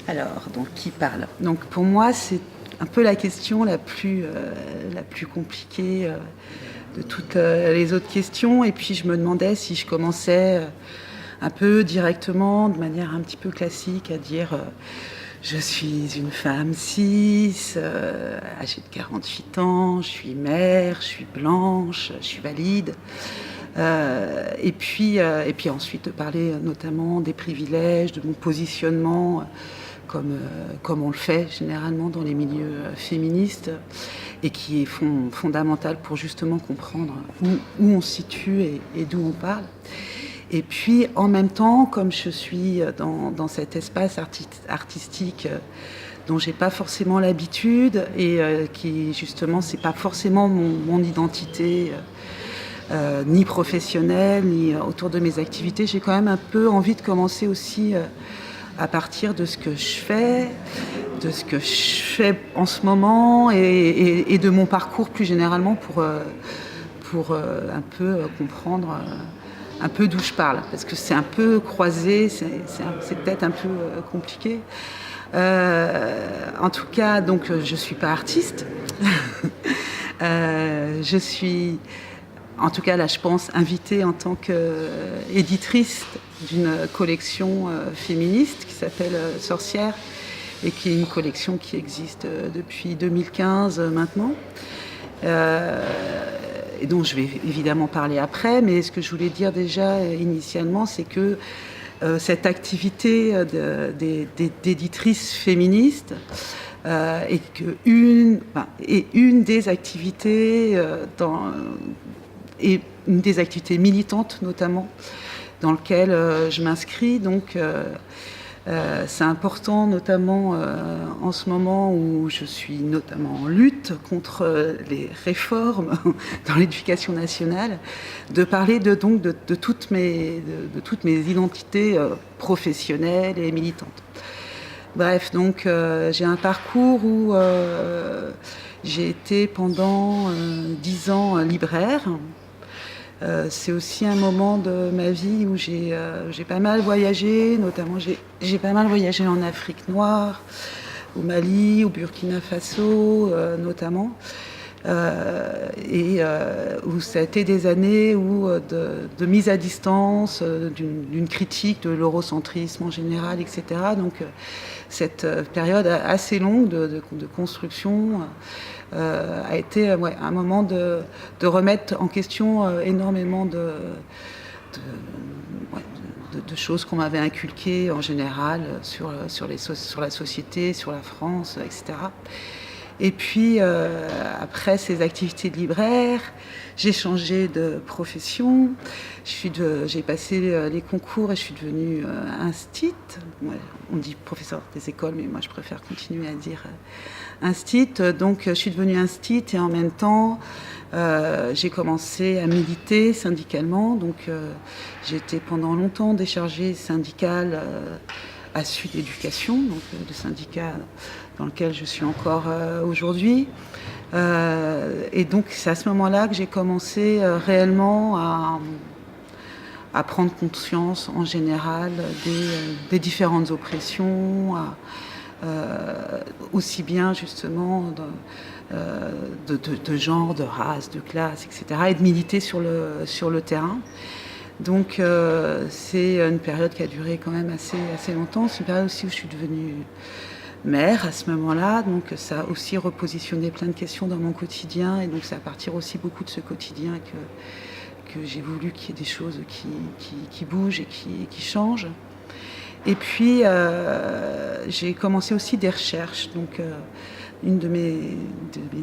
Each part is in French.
Alors, donc, qui parle? Donc, pour moi, c'est un peu la question la plus compliquée de toutes les autres questions. Et puis, je me demandais si je commençais un peu directement, de manière un petit peu classique, à dire je suis une femme cis, âgée de 48 ans, je suis mère, je suis blanche, je suis valide. Et puis ensuite de parler notamment des privilèges, de mon positionnement, comme on le fait généralement dans les milieux féministes, et qui est fondamental pour justement comprendre où on se situe et d'où on parle. Et puis en même temps, comme je suis dans cet espace artistique dont j'ai pas forcément l'habitude et qui justement c'est pas forcément mon identité ni professionnelle ni autour de mes activités, j'ai quand même un peu envie de commencer aussi à partir de ce que je fais, de ce que je fais en ce moment et de mon parcours plus généralement pour un peu comprendre un peu d'où je parle, parce que c'est un peu croisé, c'est peut-être un peu compliqué. En tout cas, donc je suis pas artiste. Je suis, en tout cas là, je pense, invitée en tant qu'éditrice d'une collection féministe qui s'appelle Sorcière et qui est une collection qui existe depuis 2015 maintenant. Et dont je vais évidemment parler après, mais ce que je voulais dire déjà initialement, c'est que cette activité d'éditrice féministe est une des activités et une des activités militantes notamment dans lequel je m'inscris. Donc c'est important, notamment en ce moment où je suis notamment en lutte contre les réformes dans l'éducation nationale, de parler de toutes mes identités professionnelles et militantes. Bref, donc j'ai un parcours où j'ai été pendant 10 ans libraire. C'est aussi un moment de ma vie où j'ai pas mal voyagé, notamment j'ai pas mal voyagé en Afrique noire, au Mali, au Burkina Faso notamment, où ça a été des années de mise à distance, d'une critique de l'eurocentrisme en général, etc. Donc cette période assez longue de construction a été un moment de remettre en question énormément de choses qu'on m'avait inculquées en général sur la société, sur la France, etc. Et puis, après ces activités de libraire, j'ai changé de profession. J'ai passé les concours et je suis devenue instit. Ouais, on dit professeur des écoles, mais moi je préfère continuer à dire instit. Donc, je suis devenue instit et en même temps, j'ai commencé à militer syndicalement. Donc, j'ai été pendant longtemps déchargée syndicale à Sud Éducation, donc le syndicat dans lequel je suis encore aujourd'hui. Et donc c'est à ce moment-là que j'ai commencé réellement à prendre conscience en général des différentes oppressions, aussi bien justement de genre, de race, de classe, etc. et de militer sur le terrain. Donc c'est une période qui a duré quand même assez longtemps. C'est une période aussi où je suis devenue mère à ce moment-là, donc ça a aussi repositionné plein de questions dans mon quotidien, et donc c'est à partir aussi beaucoup de ce quotidien que j'ai voulu qu'il y ait des choses qui bougent et qui changent. Et puis j'ai commencé aussi des recherches, donc une de mes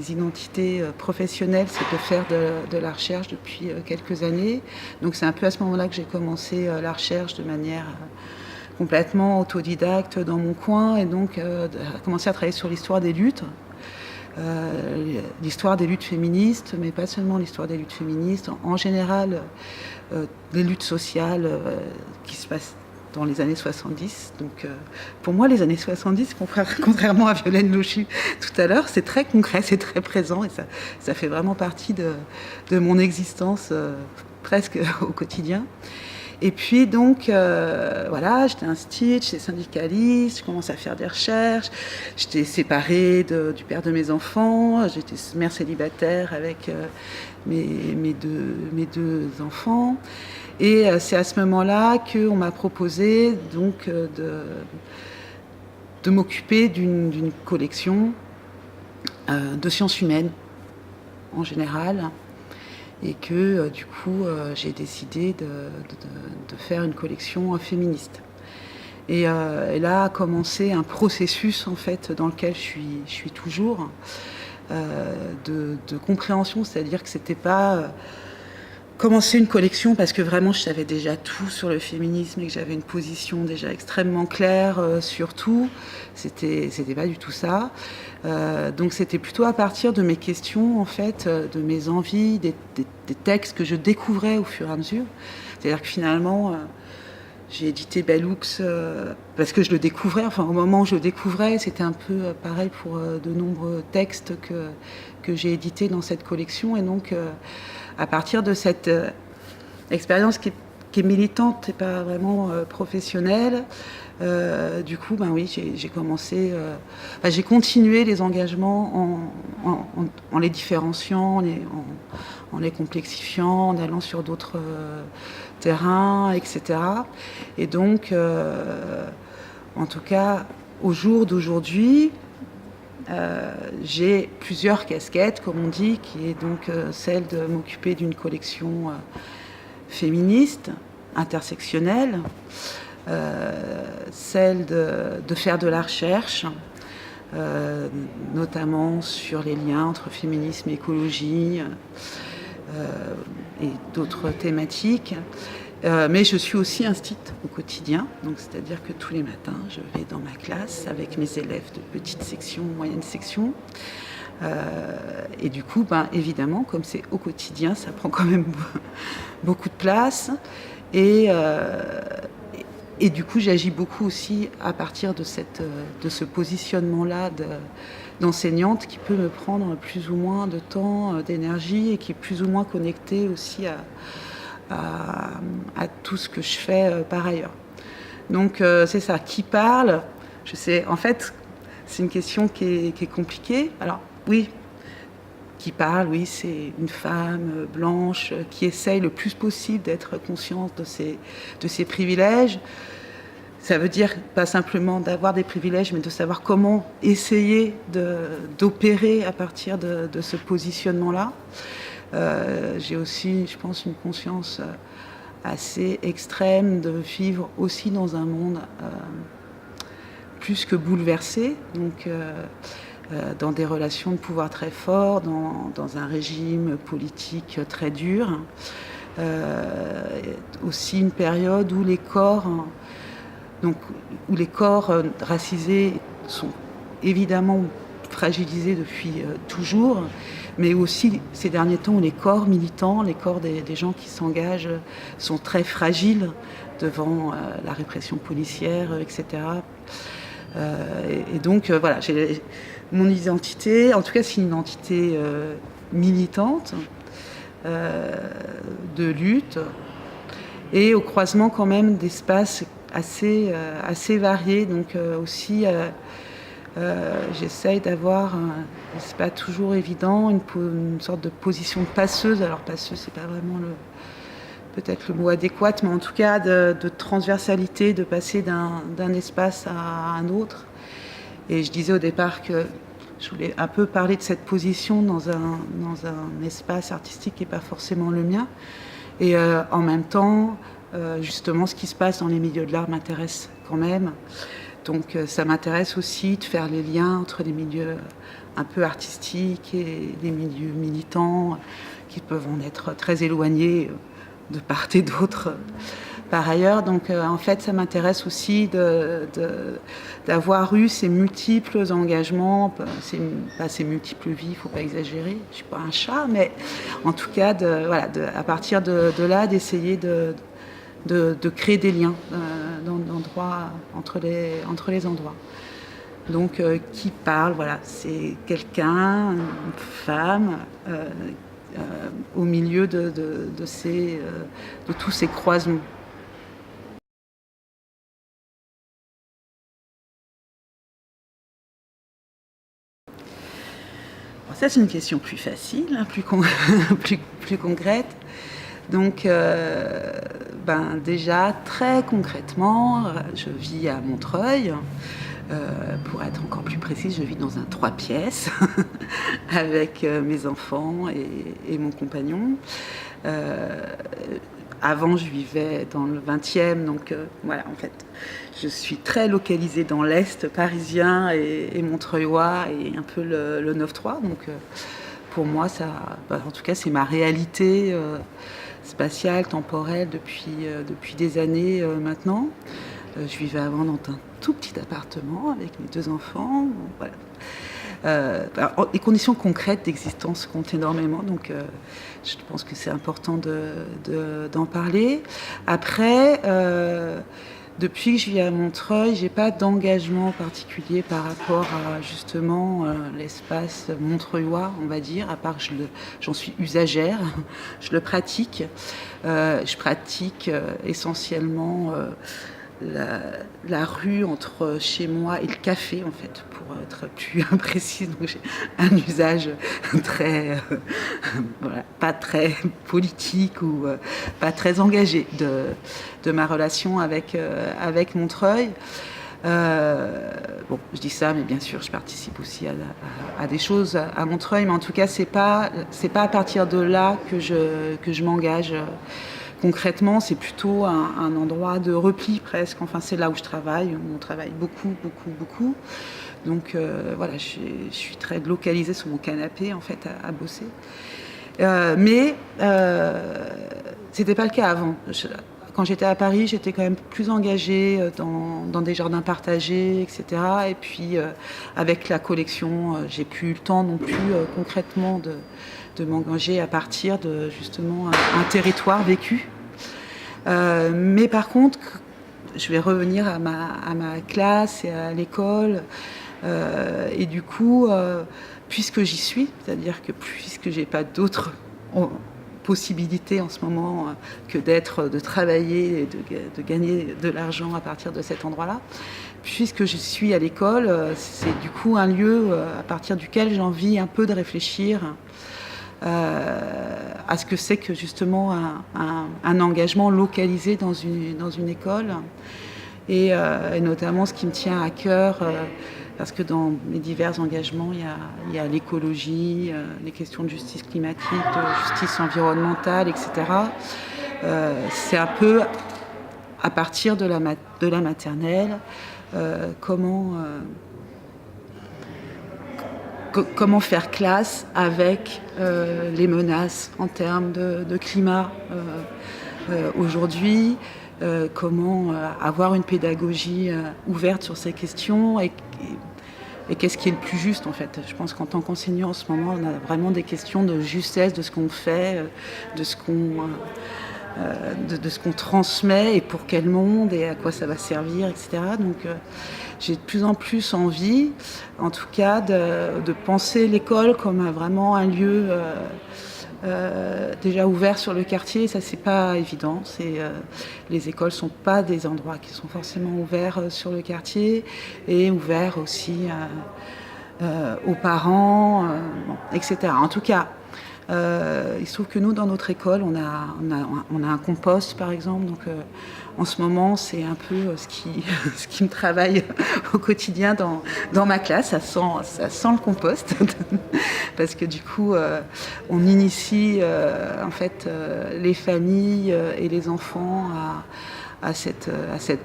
identités professionnelles, c'est de faire de la recherche depuis quelques années. Donc c'est un peu à ce moment-là que j'ai commencé la recherche de manière complètement autodidacte dans mon coin, et donc commencé à travailler sur l'histoire des luttes, l'histoire des luttes féministes, mais pas seulement l'histoire des luttes féministes, en général des luttes sociales qui se passent dans les années 70. Donc pour moi, les années 70, contrairement à Violaine Lochu tout à l'heure, c'est très concret, c'est très présent, et ça fait vraiment partie de mon existence presque au quotidien. Et puis donc, voilà, j'étais instite, j'étais syndicaliste, je commençais à faire des recherches, j'étais séparée du père de mes enfants, j'étais mère célibataire avec mes deux enfants. Et c'est à ce moment-là qu'on m'a proposé donc, de m'occuper d'une collection de sciences humaines en général. Et que du coup j'ai décidé de faire une collection féministe. Et là a commencé un processus en fait dans lequel je suis toujours de compréhension, c'est-à-dire que c'était pas commencer une collection parce que vraiment je savais déjà tout sur le féminisme et que j'avais une position déjà extrêmement claire sur tout. C'était pas du tout ça. Donc c'était plutôt à partir de mes questions, en fait, de mes envies, des textes que je découvrais au fur et à mesure. C'est-à-dire que finalement, j'ai édité Bellux parce que je le découvrais. Enfin, au moment où je le découvrais, c'était un peu pareil pour de nombreux textes que j'ai édités dans cette collection. Et donc, à partir de cette expérience qui est militante et pas vraiment professionnelle, du coup, ben oui, j'ai commencé, j'ai continué les engagements en les différenciant, en les complexifiant, en allant sur d'autres terrains, etc. Et donc, en tout cas, au jour d'aujourd'hui, j'ai plusieurs casquettes, comme on dit, qui est donc celle de m'occuper d'une collection féministe, intersectionnelle, celle de faire de la recherche, notamment sur les liens entre féminisme et écologie et d'autres thématiques. Mais je suis aussi instite au quotidien, donc c'est-à-dire que tous les matins, je vais dans ma classe avec mes élèves de petite section, moyenne section. Et du coup, ben, évidemment, comme c'est au quotidien, ça prend quand même beaucoup de place. Et du coup, j'agis beaucoup aussi à partir de ce positionnement-là d'enseignante qui peut me prendre plus ou moins de temps, d'énergie et qui est plus ou moins connecté aussi à tout ce que je fais par ailleurs. Donc c'est ça, qui parle, je sais, en fait, c'est une question qui est compliquée. Alors oui, qui parle, oui, c'est une femme blanche qui essaye le plus possible d'être consciente de ses privilèges. Ça veut dire pas simplement d'avoir des privilèges, mais de savoir comment essayer d'opérer à partir de ce positionnement-là. J'ai aussi, je pense, une conscience assez extrême de vivre aussi dans un monde plus que bouleversé, donc dans des relations de pouvoir très fortes, dans un régime politique très dur. Aussi une période où les corps, racisés sont évidemment fragilisés depuis toujours, mais aussi ces derniers temps où les corps militants, les corps des gens qui s'engagent sont très fragiles devant la répression policière, etc. Et donc voilà, j'ai mon identité, en tout cas c'est une identité militante, de lutte, et au croisement quand même d'espaces assez variés, donc aussi j'essaye d'avoir, c'est pas toujours évident, une sorte de position de passeuse. Alors passeuse, c'est pas vraiment peut-être le mot adéquat, mais en tout cas de transversalité, de passer d'un espace à un autre. Et je disais au départ que je voulais un peu parler de cette position dans un espace artistique qui n'est pas forcément le mien. Et en même temps, justement, ce qui se passe dans les milieux de l'art m'intéresse quand même. Donc ça m'intéresse aussi de faire les liens entre les milieux un peu artistiques et les milieux militants qui peuvent en être très éloignés de part et d'autre par ailleurs. Donc en fait ça m'intéresse aussi d'avoir eu ces multiples engagements, ces multiples vies, il ne faut pas exagérer, je ne suis pas un chat, mais en tout cas à partir de là d'essayer de créer des liens d'endroits entre les endroits. Donc qui parle, voilà, c'est quelqu'un, une femme, au milieu de tous ces croisements. Bon, ça, c'est une question plus facile, hein, plus concrète. Donc, déjà, très concrètement, je vis à Montreuil. Pour être encore plus précise, je vis dans un 3 pièces avec mes enfants et mon compagnon. Avant, je vivais dans le 20e, donc voilà, en fait, je suis très localisée dans l'Est parisien et montreuillois et un peu le 9-3. Donc, pour moi, en tout cas, c'est ma réalité spatiale, temporelle depuis des années maintenant. Je vivais avant dans un tout petit appartement avec mes 2 enfants. Voilà. Les conditions concrètes d'existence comptent énormément, donc je pense que c'est important d'en parler. Après, depuis que je vis à Montreuil, j'ai pas d'engagement particulier par rapport à justement l'espace montreuillois, on va dire, à part que j'en suis usagère, je le pratique. Je pratique essentiellement la rue entre chez moi et le café, en fait, pour être plus précise. Donc j'ai un usage très, pas très politique ou pas très engagé de ma relation avec Montreuil. Je dis ça, mais bien sûr, je participe aussi à des choses à Montreuil, mais en tout cas, c'est pas à partir de là que je m'engage. Concrètement, c'est plutôt un endroit de repli presque. Enfin, c'est là où je travaille. On travaille beaucoup. Donc je suis très localisée sur mon canapé en fait à bosser. Mais c'était pas le cas avant. Quand j'étais à Paris, j'étais quand même plus engagée dans des jardins partagés, etc. Et puis avec la collection, j'ai plus eu le temps non plus concrètement de m'engager à partir de justement un territoire vécu. Mais par contre, je vais revenir à ma classe et à l'école. Et du coup, puisque j'y suis, c'est-à-dire que puisque j'ai pas d'autres possibilités en ce moment que de travailler et de gagner de l'argent à partir de cet endroit-là, puisque je suis à l'école, c'est du coup un lieu à partir duquel j'ai envie un peu de réfléchir à ce que c'est que justement un engagement localisé dans une école et notamment ce qui me tient à cœur parce que dans mes divers engagements il y a l'écologie, les questions de justice climatique, de justice environnementale, etc. C'est un peu à partir de la maternelle comment faire classe avec les menaces en termes de climat aujourd'hui, comment avoir une pédagogie ouverte sur ces questions et qu'est-ce qui est le plus juste en fait. Je pense qu'en tant qu'enseignant en ce moment, on a vraiment des questions de justesse de ce qu'on fait, de ce qu'on transmet et pour quel monde et à quoi ça va servir, etc. Donc j'ai de plus en plus envie, en tout cas, de penser l'école comme vraiment un lieu déjà ouvert sur le quartier. Ça, c'est pas évident. Les écoles sont pas des endroits qui sont forcément ouverts sur le quartier et ouverts aussi aux parents, etc. En tout cas, il se trouve que nous, dans notre école, on a un compost, par exemple. Donc, en ce moment, c'est un peu ce qui me travaille au quotidien dans ma classe. Ça sent le compost. Parce que du coup, on initie en fait les familles et les enfants à cette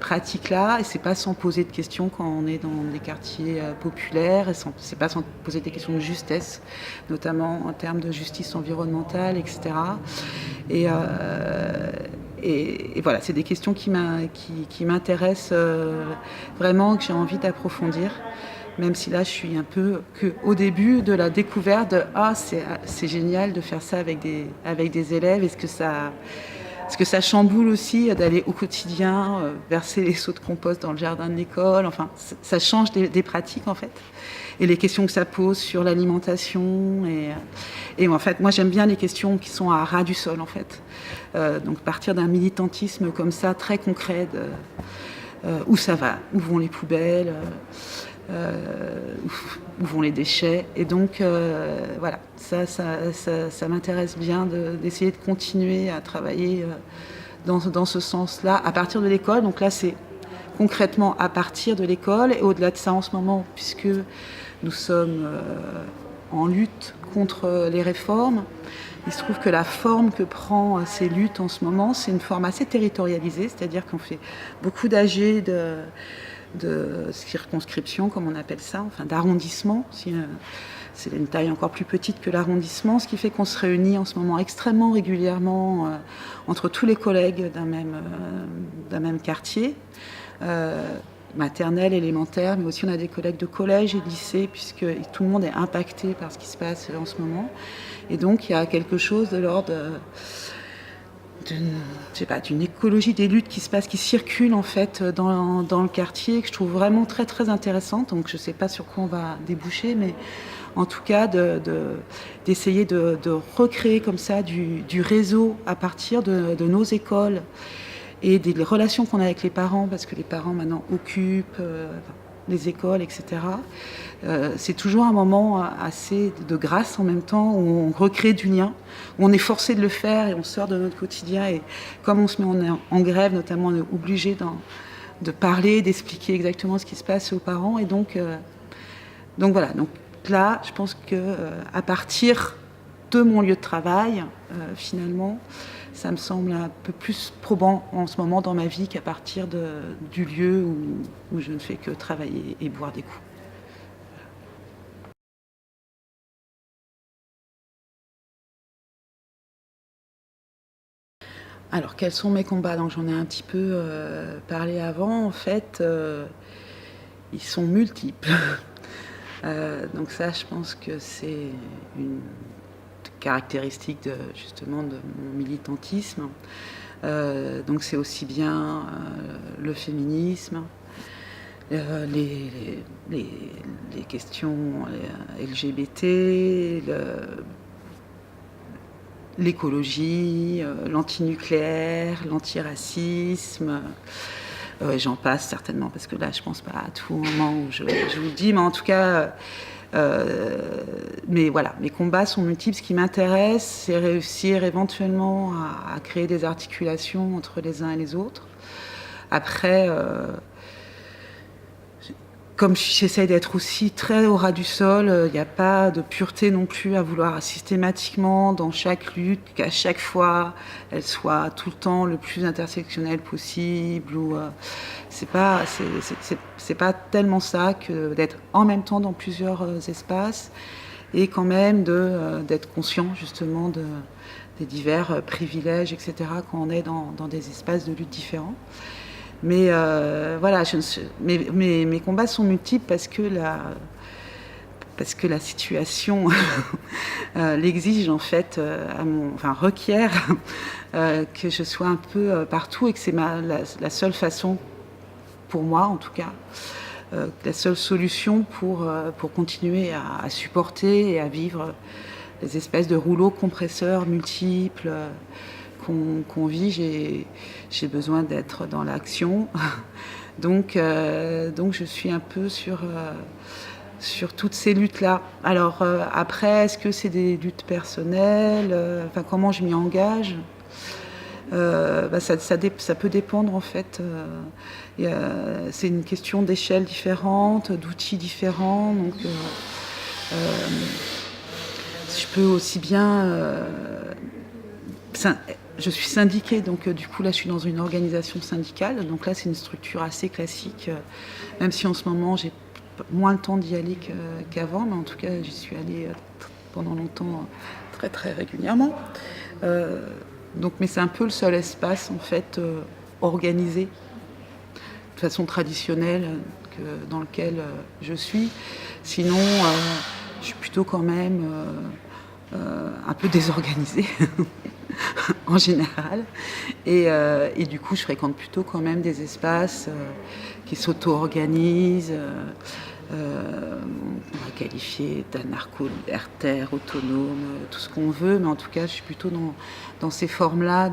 pratique-là, et c'est pas sans poser de questions quand on est dans des quartiers populaires, et c'est pas sans poser des questions de justesse, notamment en termes de justice environnementale, etc. Et voilà, c'est des questions qui m'intéressent vraiment, que j'ai envie d'approfondir, même si là je suis un peu au début de la découverte de c'est génial de faire ça avec des élèves. Est-ce que ça chamboule aussi d'aller au quotidien verser les seaux de compost dans le jardin de l'école. Enfin, ça change des pratiques en fait. Et les questions que ça pose sur l'alimentation. Et en fait, moi j'aime bien les questions qui sont à ras du sol en fait. Donc partir d'un militantisme comme ça, très concret, où ça va, où vont les poubelles, où vont les déchets. Et donc, voilà, ça m'intéresse bien d'essayer de continuer à travailler dans ce sens-là, à partir de l'école. Donc là, c'est concrètement à partir de l'école, et au-delà de ça en ce moment, puisque nous sommes en lutte contre les réformes. Il se trouve que la forme que prend ces luttes en ce moment, c'est une forme assez territorialisée, c'est-à-dire qu'on fait beaucoup d'AG, de circonscription, comme on appelle ça, enfin d'arrondissement. C'est une taille encore plus petite que l'arrondissement, ce qui fait qu'on se réunit en ce moment extrêmement régulièrement entre tous les collègues d'un même quartier, maternelle, élémentaire, mais aussi on a des collègues de collège et de lycée, puisque tout le monde est impacté par ce qui se passe en ce moment. Et donc il y a quelque chose de l'ordre d'une écologie des luttes qui se passe, qui circule en fait dans le quartier, que je trouve vraiment très très intéressante. Donc je ne sais pas sur quoi on va déboucher, mais en tout cas d'essayer de recréer comme ça du réseau à partir de nos écoles et des relations qu'on a avec les parents, parce que les parents maintenant occupent les écoles, etc. C'est toujours un moment assez de grâce en même temps, où on recrée du lien, où on est forcé de le faire et on sort de notre quotidien. Et comme on se met en grève, notamment, on est obligé de parler, d'expliquer exactement ce qui se passe aux parents. Et donc voilà. Donc là, je pense que à partir de mon lieu de travail, finalement, ça me semble un peu plus probant en ce moment dans ma vie qu'à partir du lieu où je ne fais que travailler et boire des coups. Alors, quels sont mes combats? Donc, j'en ai un petit peu parlé avant. En fait, ils sont multiples. Donc ça, je pense que c'est une caractéristique justement de mon militantisme. Donc c'est aussi bien le féminisme, les questions LGBT, l'écologie, l'antinucléaire, l'antiracisme. J'en passe certainement, parce que là, je pense pas à tout moment où je vous le dis, mais en tout cas, mais voilà, mes combats sont multiples. Ce qui m'intéresse, c'est réussir éventuellement à créer des articulations entre les uns et les autres. Après, comme j'essaye d'être aussi très au ras du sol, il n'y a pas de pureté non plus à vouloir systématiquement, dans chaque lutte, qu'à chaque fois, elle soit tout le temps le plus intersectionnelle possible. Ou c'est pas tellement ça que d'être en même temps dans plusieurs espaces, et quand même d'être conscient justement des divers privilèges, etc., quand on est dans des espaces de lutte différents. Mais voilà, mes combats sont multiples parce que la situation l'exige en fait, requiert que je sois un peu partout, et que c'est la seule façon, pour moi en tout cas, la seule solution pour continuer à supporter et à vivre les espèces de rouleaux compresseurs multiples qu'on vit. J'ai besoin d'être dans l'action. Donc je suis un peu sur toutes ces luttes-là. Alors après, est-ce que c'est des luttes personnelles, comment je m'y engage? Ça peut dépendre en fait. C'est une question d'échelle différente, d'outils différents. Donc je peux aussi bien... je suis syndiquée, donc du coup là je suis dans une organisation syndicale, donc là c'est une structure assez classique, même si en ce moment j'ai moins le temps d'y aller qu'avant, mais en tout cas j'y suis allée pendant longtemps, très très régulièrement. Mais c'est un peu le seul espace en fait organisé de façon traditionnelle dans lequel je suis. Sinon je suis plutôt quand même un peu désorganisée en général, et du coup je fréquente plutôt quand même des espaces qui s'auto-organisent, on va qualifier d'anarcho-libertaire, autonome, tout ce qu'on veut, mais en tout cas je suis plutôt dans ces formes-là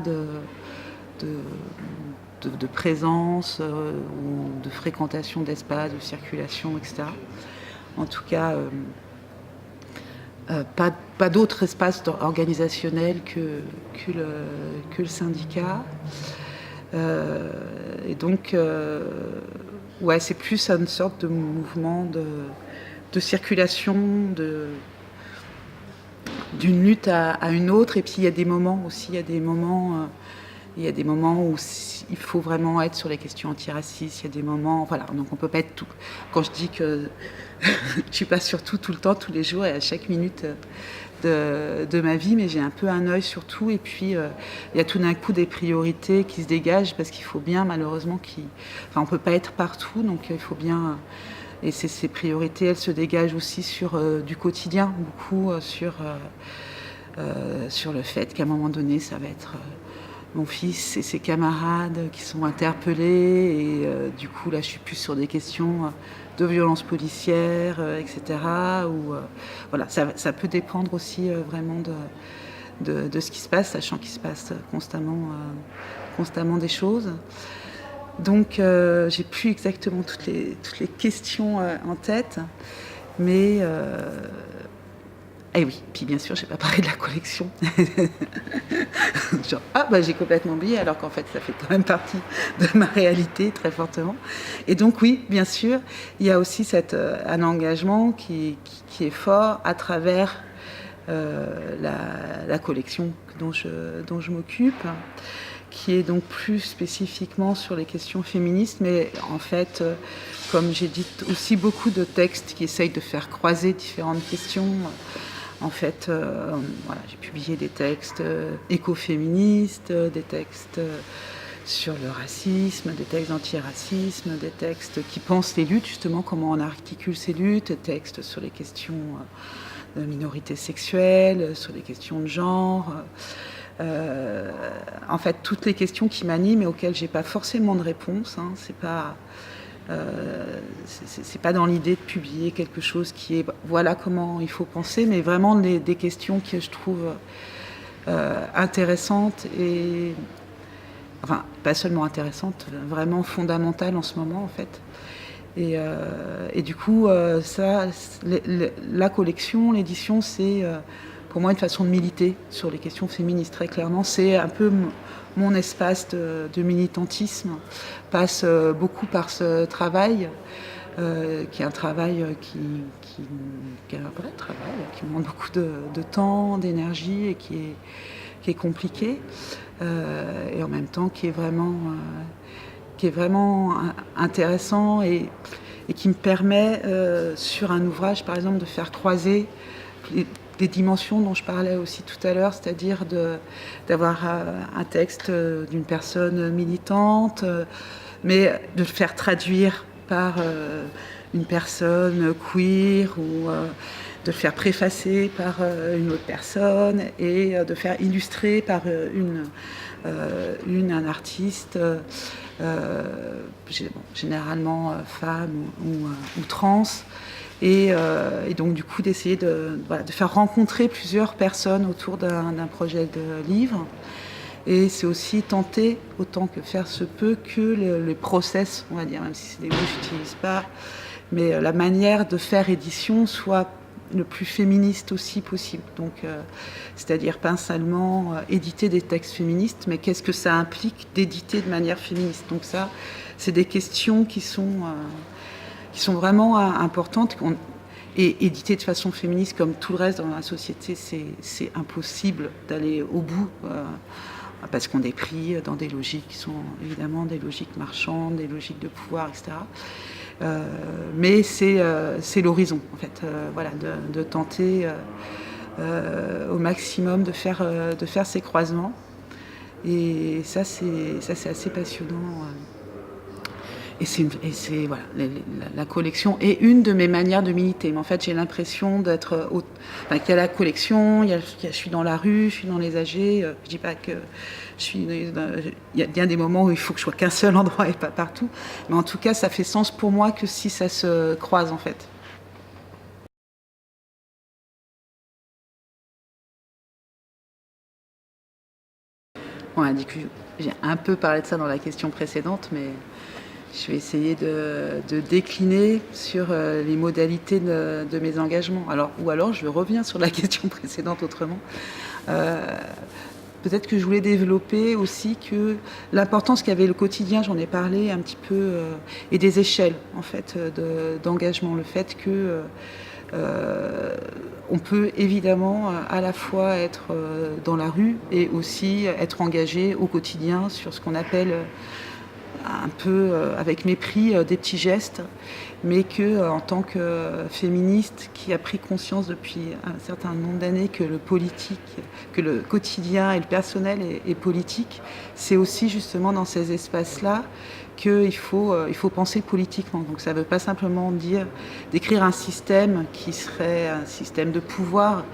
de présence ou de fréquentation d'espace, de circulation, etc. En tout cas, pas d'autre espace organisationnel que le syndicat. Et donc, ouais, c'est plus une sorte de mouvement de circulation, d'une lutte à une autre. Et puis il y a des moments aussi, il y a des moments où il faut vraiment être sur les questions antiracistes. Il y a des moments, voilà, donc on peut pas être tout. Quand je dis que je suis pas sur tout le temps, tous les jours et à chaque minute de ma vie, mais j'ai un peu un œil sur tout. Et puis il y a tout d'un coup des priorités qui se dégagent parce qu'il faut bien, malheureusement, on peut pas être partout, donc il faut bien. Et ces priorités, elles se dégagent aussi sur du quotidien, beaucoup sur le fait qu'à un moment donné, ça va être mon fils et ses camarades qui sont interpellés. Et du coup, là, je suis plus sur des questions de violence policière, etc. Voilà, ça peut dépendre aussi vraiment de ce qui se passe, sachant qu'il se passe constamment des choses. Donc, j'ai plus exactement toutes les questions en tête, mais et oui, puis bien sûr, j'ai pas parlé de la collection. Genre, j'ai complètement oublié, alors qu'en fait, ça fait quand même partie de ma réalité très fortement. Et donc, oui, bien sûr, il y a aussi un engagement qui est fort à travers la collection dont je m'occupe, qui est donc plus spécifiquement sur les questions féministes, mais en fait, comme j'ai dit, aussi beaucoup de textes qui essayent de faire croiser différentes questions. En fait, voilà, j'ai publié des textes écoféministes, des textes sur le racisme, des textes d'antiracisme, des textes qui pensent les luttes, justement, comment on articule ces luttes, des textes sur les questions de minorités sexuelles, sur les questions de genre. En fait, toutes les questions qui m'animent et auxquelles j'ai pas forcément de réponse. C'est pas dans l'idée de publier quelque chose qui est voilà comment il faut penser, mais vraiment des questions que je trouve intéressantes et enfin pas seulement intéressantes, vraiment fondamentales en ce moment en fait. Et du coup, la collection, l'édition, c'est pour moi une façon de militer sur les questions féministes. Très clairement, c'est un peu mon espace de militantisme. Passe beaucoup par ce travail, qui est un travail qui est un vrai travail, qui demande beaucoup de temps, d'énergie et qui est compliqué, et en même temps qui est vraiment intéressant et qui me permet, sur un ouvrage, par exemple, de faire croiser des dimensions dont je parlais aussi tout à l'heure, c'est-à-dire d'avoir un texte d'une personne militante, mais de le faire traduire par une personne queer ou de le faire préfacer par une autre personne et de faire illustrer par un artiste, généralement femme ou trans, et donc du coup d'essayer de faire rencontrer plusieurs personnes autour d'un projet de livre. Et c'est aussi tenter, autant que faire se peut, que le process, on va dire, même si c'est des mots que je n'utilise pas, mais la manière de faire édition soit le plus féministe aussi possible. Donc, c'est-à-dire pas seulement éditer des textes féministes, mais qu'est-ce que ça implique d'éditer de manière féministe. Donc ça, c'est des questions qui sont vraiment importantes. Et éditer de façon féministe, comme tout le reste dans la société, c'est impossible d'aller au bout. Parce qu'on est pris dans des logiques qui sont évidemment des logiques marchandes, des logiques de pouvoir, etc. Mais c'est l'horizon, en fait, voilà, de tenter au maximum de faire ces croisements. Et ça, c'est assez passionnant. Et c'est voilà, la collection est une de mes manières de militer. Mais en fait, j'ai l'impression d'être, qu'il y a la collection, je suis dans la rue, je suis dans les AG. Je dis pas que il y a bien des moments où il faut que je sois qu'un seul endroit et pas partout. Mais en tout cas, ça fait sens pour moi que si ça se croise en fait. Ouais, j'ai un peu parlé de ça dans la question précédente, mais je vais essayer de décliner sur les modalités de mes engagements. Ou alors je reviens sur la question précédente autrement. Peut-être que je voulais développer aussi que l'importance qu'avait le quotidien, j'en ai parlé un petit peu, et des échelles en fait d'engagement. Le fait que on peut évidemment à la fois être dans la rue et aussi être engagé au quotidien sur ce qu'on appelle un peu avec mépris des petits gestes, mais que en tant que féministe qui a pris conscience depuis un certain nombre d'années que le politique, que le quotidien et le personnel est politique, c'est aussi justement dans ces espaces-là qu'il faut penser politiquement. Donc ça ne veut pas simplement dire d'écrire un système qui serait un système de pouvoir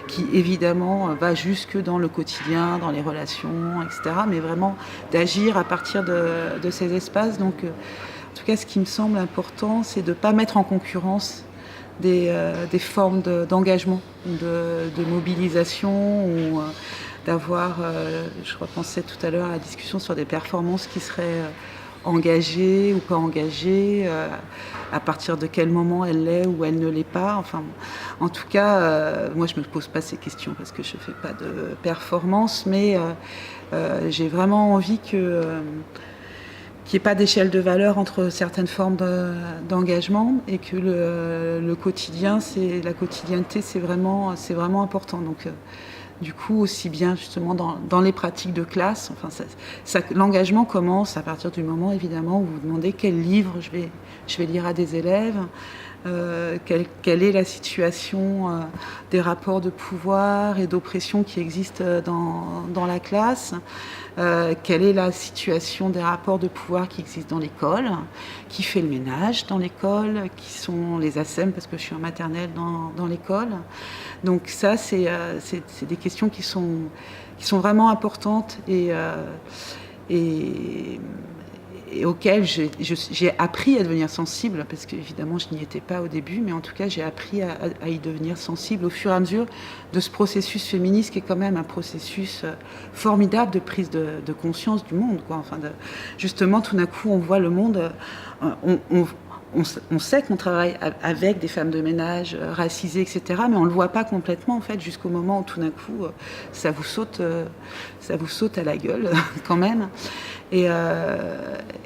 qui évidemment va jusque dans le quotidien, dans les relations, etc. Mais vraiment d'agir à partir de ces espaces. Donc en tout cas, ce qui me semble important, c'est de ne pas mettre en concurrence des formes d'engagement, de mobilisation ou d'avoir, je repensais tout à l'heure à la discussion sur des performances qui seraient engagée ou pas engagée, à partir de quel moment elle l'est ou elle ne l'est pas. Enfin, en tout cas, moi je me pose pas ces questions parce que je fais pas de performance, mais j'ai vraiment envie qu'il n'y ait pas d'échelle de valeur entre certaines formes d'engagement et que le quotidien, la quotidienneté, c'est vraiment important. Donc du coup, aussi bien justement dans les pratiques de classe, enfin, l'engagement commence à partir du moment évidemment où vous demandez quel livre je vais lire à des élèves, quelle est la situation des rapports de pouvoir et d'oppression qui existent dans la classe, quelle est la situation des rapports de pouvoir qui existent dans l'école, qui fait le ménage dans l'école, qui sont les ASEM, parce que je suis en maternelle dans l'école. Donc ça, c'est des questions qui sont vraiment importantes et auxquelles j'ai appris à devenir sensible, parce qu'évidemment je n'y étais pas au début, mais en tout cas j'ai appris à y devenir sensible au fur et à mesure de ce processus féministe qui est quand même un processus formidable de prise de conscience du monde, quoi. Enfin, justement, tout d'un coup on voit le monde, on sait qu'on travaille avec des femmes de ménage racisées, etc., mais on ne le voit pas complètement, en fait, jusqu'au moment où tout d'un coup, ça vous saute à la gueule, quand même. Et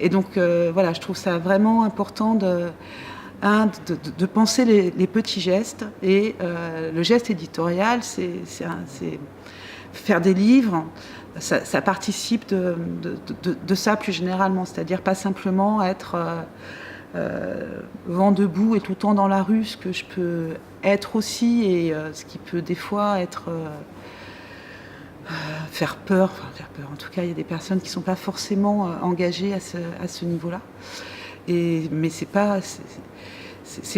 donc, voilà, je trouve ça vraiment important de penser les petits gestes. Et le geste éditorial, c'est faire des livres. Ça participe de ça plus généralement, c'est-à-dire pas simplement être vent debout et tout le temps dans la rue, ce que je peux être aussi, et ce qui peut des fois être faire peur. En tout cas, il y a des personnes qui ne sont pas forcément engagées à ce niveau-là. Mais c'est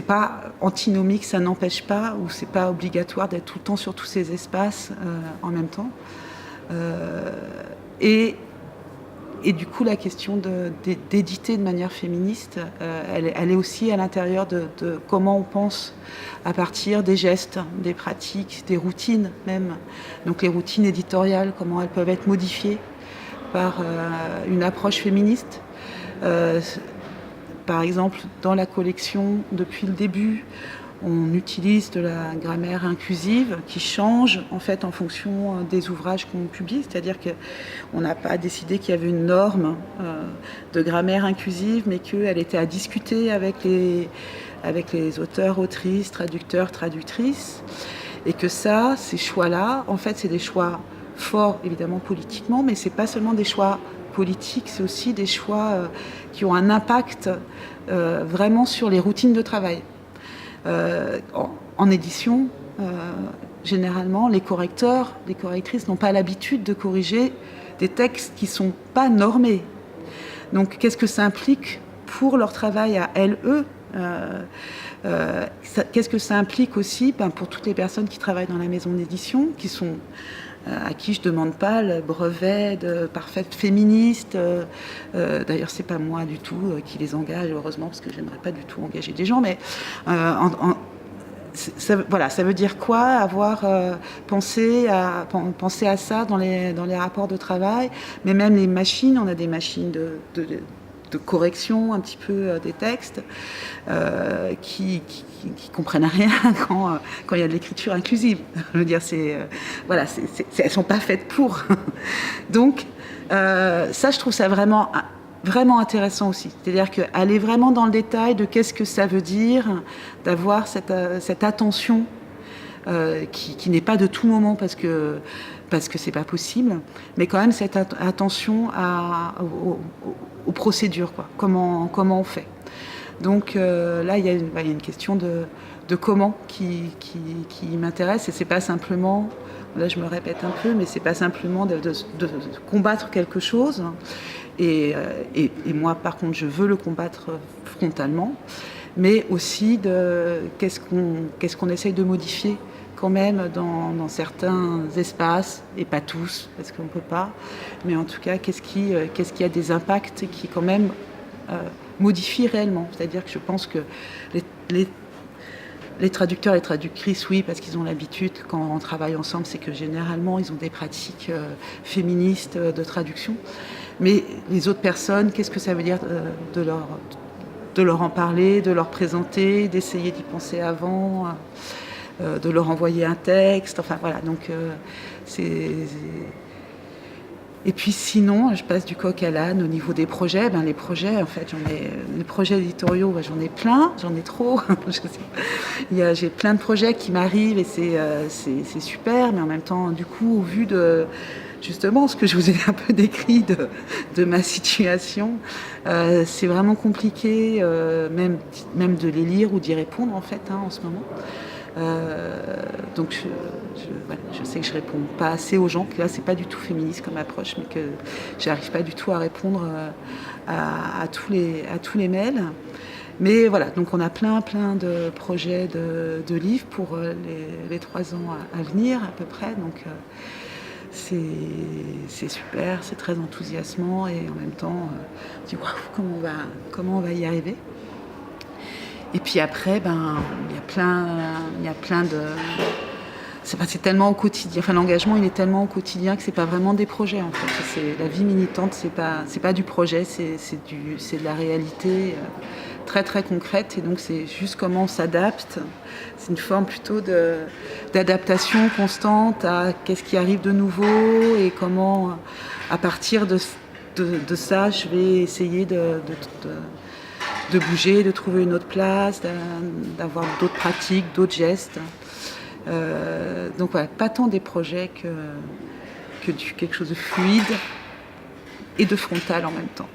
pas antinomique, ça n'empêche pas, ou c'est pas obligatoire d'être tout le temps sur tous ces espaces en même temps. Et du coup, la question d'éditer de manière féministe, elle est aussi à l'intérieur de comment on pense à partir des gestes, des pratiques, des routines même. Donc les routines éditoriales, comment elles peuvent être modifiées par une approche féministe. Par exemple, dans la collection, depuis le début, on utilise de la grammaire inclusive qui change en fait en fonction des ouvrages qu'on publie, c'est-à-dire qu'on n'a pas décidé qu'il y avait une norme de grammaire inclusive, mais qu'elle était à discuter avec les auteurs, autrices, traducteurs, traductrices, et que ces choix-là, en fait, c'est des choix forts évidemment politiquement, mais c'est pas seulement des choix politiques, c'est aussi des choix qui ont un impact vraiment sur les routines de travail. En édition, généralement, les correcteurs, les correctrices n'ont pas l'habitude de corriger des textes qui ne sont pas normés. Donc, qu'est-ce que ça implique pour leur travail à elles, eux qu'est-ce que ça implique aussi pour toutes les personnes qui travaillent dans la maison d'édition, à qui je ne demande pas le brevet de parfaite féministe. D'ailleurs, c'est pas moi du tout qui les engage, heureusement, parce que j'aimerais pas du tout engager des gens, mais voilà, ça veut dire quoi avoir pensé à ça dans les rapports de travail, mais même les machines, on a des machines de correction un petit peu des textes qui comprennent rien quand il y a de l'écriture inclusive. Je veux dire, voilà, elles sont pas faites pour. Donc ça, je trouve ça vraiment intéressant aussi. C'est-à-dire qu'aller vraiment dans le détail de qu'est-ce que ça veut dire d'avoir cette attention qui n'est pas de tout moment parce que c'est pas possible, mais quand même cette attention aux procédures, quoi. Comment on fait. Donc là, il y a une question de comment qui m'intéresse, et c'est pas simplement, là je me répète un peu, mais c'est pas simplement de combattre quelque chose. Et moi, par contre, je veux le combattre frontalement, mais aussi de qu'est-ce qu'on essaye de modifier quand même dans certains espaces, et pas tous, parce qu'on ne peut pas, mais en tout cas, qu'est-ce qui a des impacts et qui quand même modifie réellement. C'est-à-dire que je pense que les traducteurs et les traductrices, oui, parce qu'ils ont l'habitude, quand on travaille ensemble, c'est que généralement, ils ont des pratiques féministes de traduction. Mais les autres personnes, qu'est-ce que ça veut dire de leur en parler, de leur présenter, d'essayer d'y penser avant, de leur envoyer un texte, enfin voilà, donc Et puis sinon, je passe du coq à l'âne au niveau des projets. Les projets, en fait, les projets éditoriaux, j'en ai plein, j'en ai trop. J'ai plein de projets qui m'arrivent et c'est super, mais en même temps, du coup, au vu de justement ce que je vous ai un peu décrit de ma situation, c'est vraiment compliqué, même de les lire ou d'y répondre en fait en ce moment. Donc je sais que je réponds pas assez aux gens, que là c'est pas du tout féministe comme approche, mais que j'arrive pas du tout à répondre à tous les mails. Mais voilà, donc on a plein de projets de livres pour les 3 ans à venir à peu près. Donc c'est super, c'est très enthousiasmant, et en même temps on se dit waouh, comment on va y arriver. Et puis après, il y a plein de... C'est tellement au quotidien. Enfin, l'engagement, il est tellement au quotidien que c'est pas vraiment des projets, en fait. La vie militante, c'est pas du projet, c'est de la réalité très, très concrète. Et donc, c'est juste comment on s'adapte. C'est une forme plutôt d'adaptation constante à qu'est-ce qui arrive de nouveau et comment, à partir de ça, je vais essayer de bouger, de trouver une autre place, d'avoir d'autres pratiques, d'autres gestes. Donc voilà, pas tant des projets que quelque chose de fluide et de frontal en même temps.